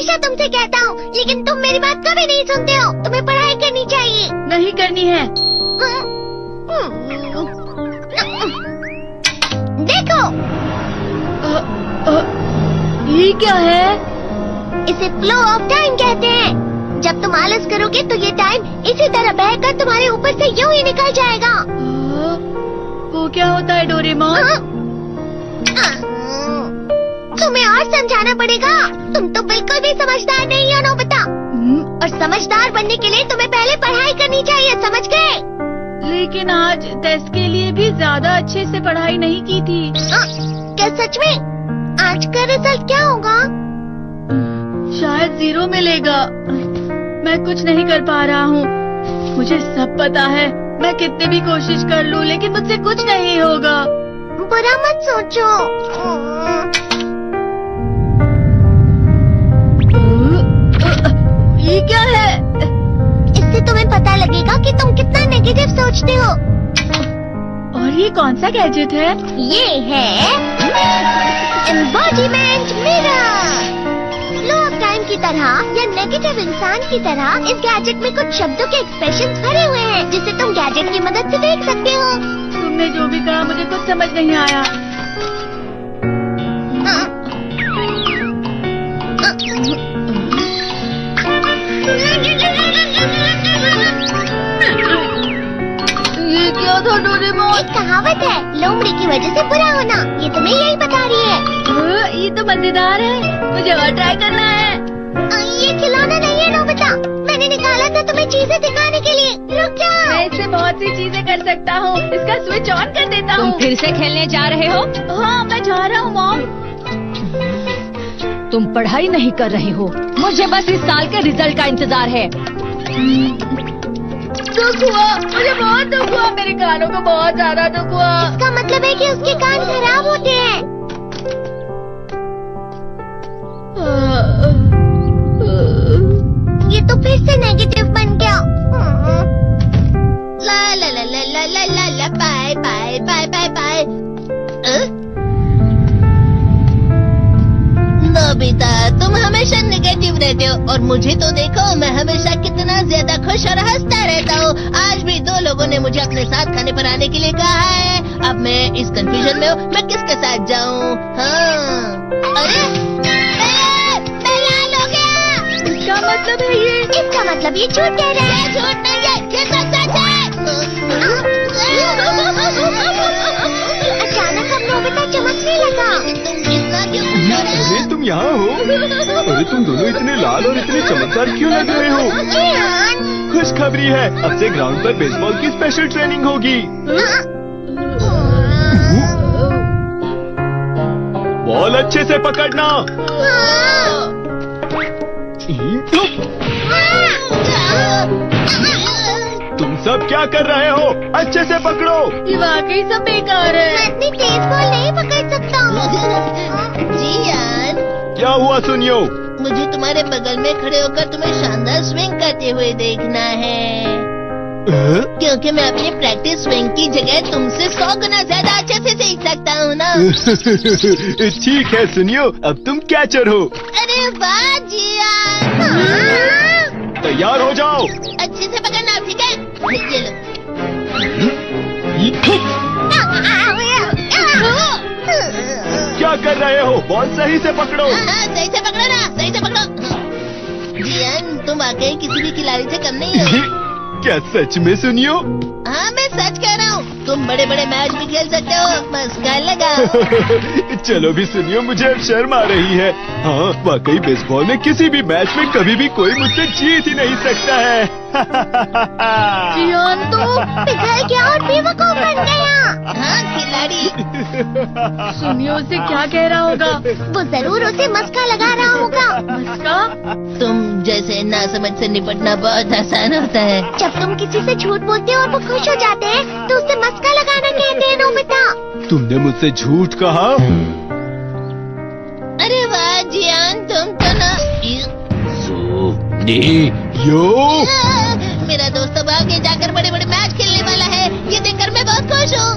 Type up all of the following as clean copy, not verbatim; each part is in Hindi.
हमेशा तुमसे कहता हूँ, लेकिन तुम मेरी बात कभी नहीं सुनते हो। तुम्हें पढ़ाई करनी चाहिए। नहीं करनी है। देखो, ये क्या है? इसे फ्लो ऑफ टाइम कहते हैं। जब तुम आलस करोगे तो ये टाइम इसी तरह बहकर तुम्हारे ऊपर से यूं ही निकल जाएगा। वो क्या होता है डोरेमोन? तुम्हें और समझाना पड़ेगा। तुम तो बिल्कुल भी समझदार नहीं हो नोबिता। और समझदार बनने के लिए तुम्हें पहले पढ़ाई करनी चाहिए, समझ गए? लेकिन आज टेस्ट के लिए भी ज्यादा अच्छे से पढ़ाई नहीं की थी। क्या सच में? आज का रिजल्ट क्या होगा? शायद 0 मिलेगा। मैं कुछ नहीं कर पा रहा हूँ। मुझे सब पता है। मैं कितनी भी कोशिश कर लूँ, लेकिन मुझसे कुछ नहीं होगा। बुरा मत सोचो। ये क्या है? इससे तुम्हें पता लगेगा कि तुम कितना नेगेटिव सोचते हो। और ये कौन सा गैजेट है? ये है embodiment mirror. Flow of time की तरह या नेगेटिव इंसान की तरह इस गैजेट में कुछ शब्दों के एक्सप्रेशंस भरे हुए हैं, जिसे तुम गैजेट की मदद से देख सकते हो। तुमने जो भी कहा मुझे कुछ समझ नहीं आया। ये क्या था डोरेमोन? एक कहावत है, लोमड़ी की वजह से बुरा होना। ये तुम्हें यही बता रही है। ये तो मजेदार है। मुझे और ट्राई करना है। ये खिलौना नहीं है नोबिता। मैंने निकाला था तुम्हें चीजें दिखाने के लिए। रुक जाओ। मैं इससे बहुत सी चीजें कर सकता हूँ। इसका स्विच ऑन कर देता हूँ। तुम फिर से खेलने जा रहे हो? हाँ, मैं जा रहा हूँ मॉम। तुम पढ़ाई नहीं कर रहे हो। मुझे बस इस साल के रिजल्ट का इंतजार है। दुख हुआ, मुझे बहुत दुख हुआ। मेरे कानों को बहुत ज्यादा दुख हुआ। इसका मतलब है कि उसके कान खराब होते हैं। ये तो फिर से नेगेटिव बन गया। ला ला ला ला ला ला ला ला bye bye bye bye bye. Nobita, तुम हमेशा नेगेटिव रहते हो और मुझे तो देखो, मैं हमेशा कितना ज्यादा खुश और हंसता रहता हूँ। आज भी 2 लोगों ने मुझे अपने साथ खाने पर आने के लिए कहा है। अब मैं इस कंफ्यूजन में हूँ, मैं किसके साथ जाऊँ? हाँ, अरे मैं लाल हो गया। क्या मतलब है ये? इसका मतलब ये झूठ कह रहा है। झूठ नहीं है, ये सच है। अचानक हम नोबिता चमकने लगा। तुम इतना क्यों मुस्कुरा रहे हो? अरे तुम यहाँ हो? अरे तुम दोनों इतने लाल और इतने चमकदार क्यों लग रहे हो? जियान। खुशखबरी है, अब से ग्राउंड पर बेसबॉल की स्पेशल ट्रेनिंग होगी। बॉल अच्छे से पकड़ना। तुम सब क्या कर रहे हो? अच्छे से पकड़ो। ये वाकई सब बेकार है। मैं इतनी तेज बॉल नहीं पकड़ सकता हूँ। जियान, क्या हुआ सुनियो? मुझे तुम्हारे बगल में खड़े होकर तुम्हें शानदार स्विंग करते हुए देखना है, क्योंकि मैं अपनी प्रैक्टिस स्विंग की जगह तुमसे 100 गुना ज्यादा अच्छे से सीख सकता हूँ ना। ठीक है सुनियो, अब तुम कैचर हो। अरे वाह जियान। तैयार हो जाओ। अच्छे से पकड़ना, ठीक है? ये लो। क्या कर रहे हो? बॉल सही से पकड़ो। सही से पकड़ो ना, सही से पकड़ो। जियान, तुम वाकई किसी भी खिलाड़ी से कम नहीं हो। क्या सच में सुनियो? हाँ, मैं सच कह रहा हूँ। तुम बड़े बड़े मैच भी खेल सकते हो, मस्का लगा। चलो भी सुनियो, मुझे अब शर्म आ रही है। हाँ, वाकई बेसबॉल में किसी भी मैच में कभी भी कोई मुझसे जीत ही नहीं सकता है। जियान तो पिघल गया और बेवकूफ बन गया। हाँ, खिलाड़ी। सुनियो उसे क्या कह रहा होगा? वो जरूर उसे मस्का लगा रहा होगा। मस्का? तुम जैसे नासमझ से निपटना बहुत आसान होता है। जब तुम किसी से झूठ बोलते हो और वो खुश हो जाते हैं, तो उसे मस्का लगाना कहते हैं नोबिता। तुमने मुझसे झूठ कहा? अरे वाह जियान, तुम तो ना। यो, मेरा दोस्त अब आगे जाकर बड़े बड़े मैच खेलने वाला है। ये देखकर मैं बहुत खुश हूँ।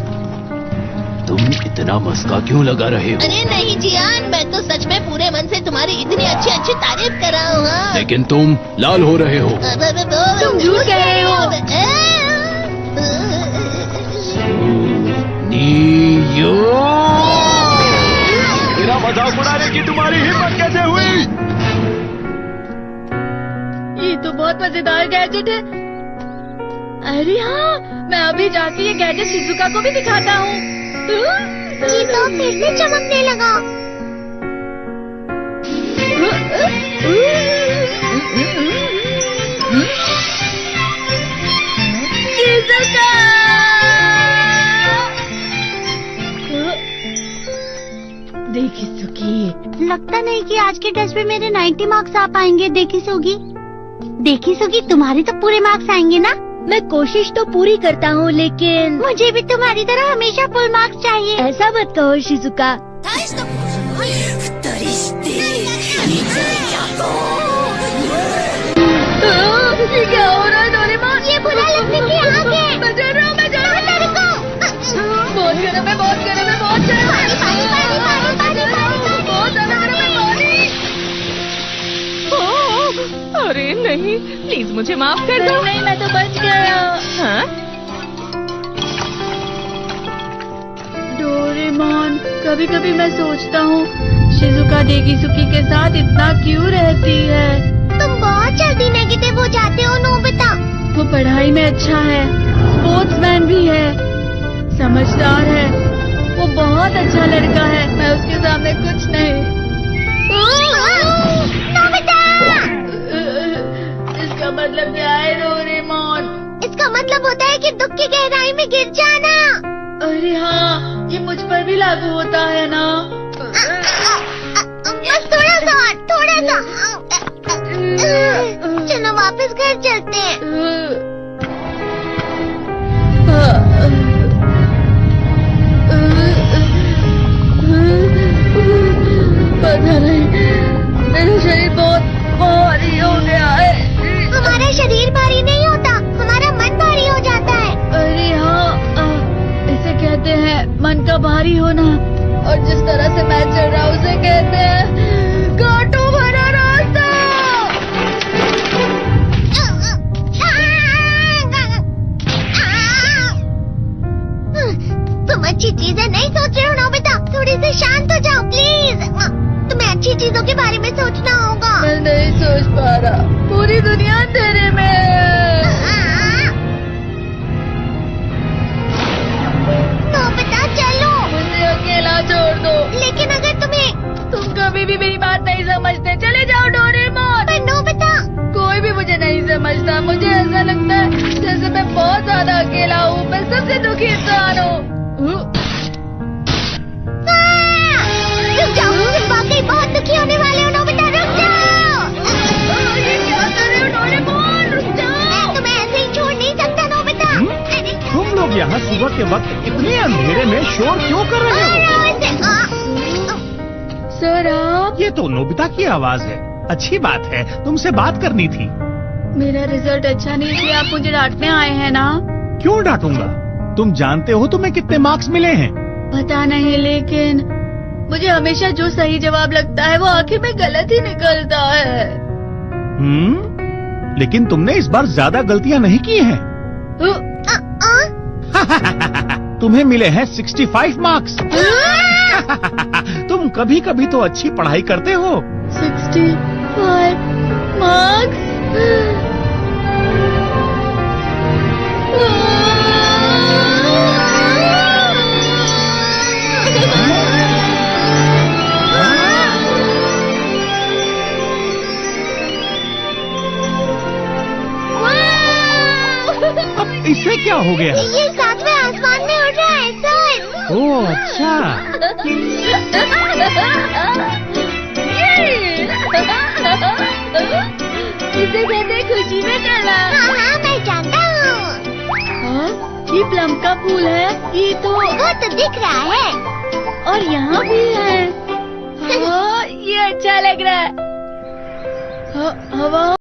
तुम इतना मस्का क्यों लगा रहे हो? अरे नहीं जियान, मैं तो सच में पूरे मन से तुम्हारी इतनी अच्छी अच्छी तारीफ कर रहा हूँ। हाँ। लेकिन तुम लाल हो रहे हो। तुम झूठ कह रहे हो। मेरा मजाक उड़ाने की तुम्हारी हिम्मत कैसे हुई? ये तो बहुत मजेदार गैजेट है। अरे हाँ, मैं अभी जाके ये गैजेट शिजुका को भी दिखाता हूँ। जी तो फिर से चमकने लगा। शिजुका! देखी सुगी, लगता नहीं कि आज के टेस्ट में मेरे 90 मार्क्स आ पाएंगे। देखी सुगी तुम्हारे तो पूरे मार्क्स आएंगे ना? मैं कोशिश तो पूरी करता हूँ, लेकिन मुझे भी तुम्हारी तरह हमेशा फुल मार्क्स चाहिए। ऐसा मत कहो शिजुका। ये क्या हो रहा है डोरेमोन? ये बुरा लगने की आग है। मैं डर रहा हूँ, मैं डर रहा हूँ। बहुत गर्म है, बहुत गर्म है, बहुत गर्म है। पानी, पानी, पानी, पानी, पानी। बहुत ज्यादा गर्म है पानी। अरे नहीं, प्लीज मुझे माफ कर दो। नहीं, मैं तो बच गया। हाँ? डोरेमोन, कभी कभी मैं सोचता हूँ शिजुका डेगिसुकी के साथ इतना क्यों रहती है। तुम बहुत जल्दी नेगेटिव हो जाते हो नोबिता। वो पढ़ाई में अच्छा है, स्पोर्ट्समैन भी है, समझदार है, वो बहुत अच्छा लड़का है। मैं उसके सामने कुछ नहीं। नोबिता! इसका मतलब क्या है डोरेमोन? इसका मतलब होता है कि दुख की गहराई में गिर जाना। अरे हाँ, ये मुझ पर भी लागू होता है ना। बस थोड़ा सा। चलो वापस घर चलते हैं। पता नहीं, मेरा शरीर बहुत भारी हो गया है। हमारा शरीर भारी नहीं होता, हमारा मन भारी हो जाता है। अरे हाँ, इसे कहते हैं मन का भारी होना। और जिस तरह से मैं चल रहा हूँ उसे कहते हैं कांटों भरा रास्ता। तुम अच्छी चीजें नहीं सोच रहे हो नोबिता, थोड़ी सी शांत हो जाओ प्लीज। तुम्हें अच्छी चीजों के बारे में सोचना होगा। मैं नहीं सोच पा रहा, पूरी दुनिया अंधेरे में है। नोबिता चलो। मुझे अकेला छोड़ दो। लेकिन अगर तुम कभी भी मेरी बात नहीं समझते, चले जाओ डोरेमोन। पर नोबिता। कोई भी मुझे नहीं समझता। मुझे ऐसा लगता है जैसे मैं बहुत ज्यादा अकेला हूँ। मैं सबसे दुखी इंसान हूँ। रुक जाओ, तुम वाकई बहुत दुखी होने वाले हो नोबिता, रुक जाओ। ये क्या कर रहे हो डोरेमोन? रुक जाओ। मैं तुम्हें ऐसे ही छोड़ नहीं सकता नोबिता। अरे तुम लोग यहाँ सुबह के वक्त इतने अंधेरे में शोर क्यों कर रहे हो? सर आप? ये तो नोबिता की आवाज है। अच्छी बात है, तुमसे बात करनी थी। मेरा रिजल्ट अच्छा नहीं इसलिए आप मुझे डांटने आए हैं ना? क्यों डांटूंगा? तुम जानते हो तुम्हें कितने मार्क्स मिले हैं? पता नहीं, लेकिन मुझे हमेशा जो सही जवाब लगता है वो आखिर में गलत ही निकलता है। लेकिन तुमने इस बार ज्यादा गलतियाँ नहीं की हैं। तुम्हें मिले हैं 65 मार्क्स। तुम कभी कभी तो अच्छी पढ़ाई करते हो। 65 मार्क्स? अब इससे क्या हो गया? ये सातवें आसमान में उड़ रहा है सर। ओह अच्छा। इसे कहते खुशी में करना। हाँ मैं जानता हूँ। ये प्लम का फूल है। ये तो वो तो दिख रहा है। और यहाँ भी है। हाँ, ये अच्छा लग रहा है। हवा